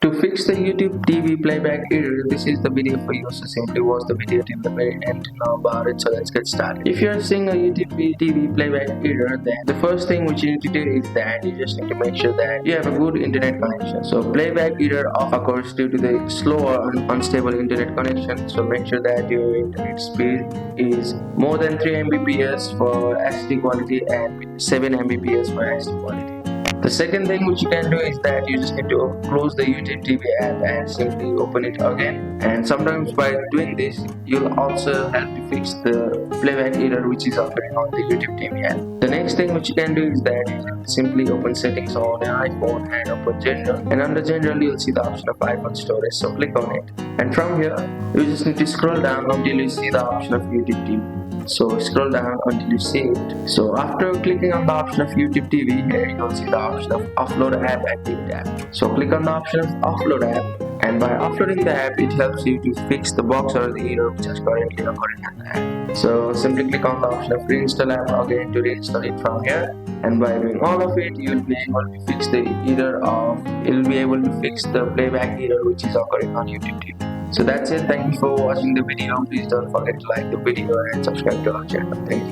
To fix the YouTube TV playback error, this is the video for you, so simply watch the video till the very end to know about it. So let's get started. If you are seeing a YouTube TV playback error, then the first thing which you need to do is that you just need to make sure that you have a good internet connection. So playback error occurs due to the slow or unstable internet connection. So make sure that your internet speed is more than 3 Mbps for HD quality and 7 Mbps for HD quality. The second thing which you can do is that you just need to close the YouTube TV app and simply open it again. And sometimes by doing this, you'll also help to fix the playback error which is occurring on the YouTube TV app. The next thing which you can do is that you simply open settings on your iPhone and open general. And under general, you'll see the option of iPhone storage. So click on it. And from here, you just need to scroll down until you see the option of YouTube TV. So scroll down until you see it. So after clicking on the option of YouTube TV, here you will see the option of offload app activity app. So click on the option of offload app, and by offloading the app, it helps you to fix the box or the error which is currently occurring on the app. So simply click on the option of reinstall app again to reinstall it from here. And by doing all of it, you will be able to fix the error of the playback error which is occurring on YouTube TV. So that's it. Thank you for watching the video. Please don't forget to like the video and subscribe to our channel. Thank you.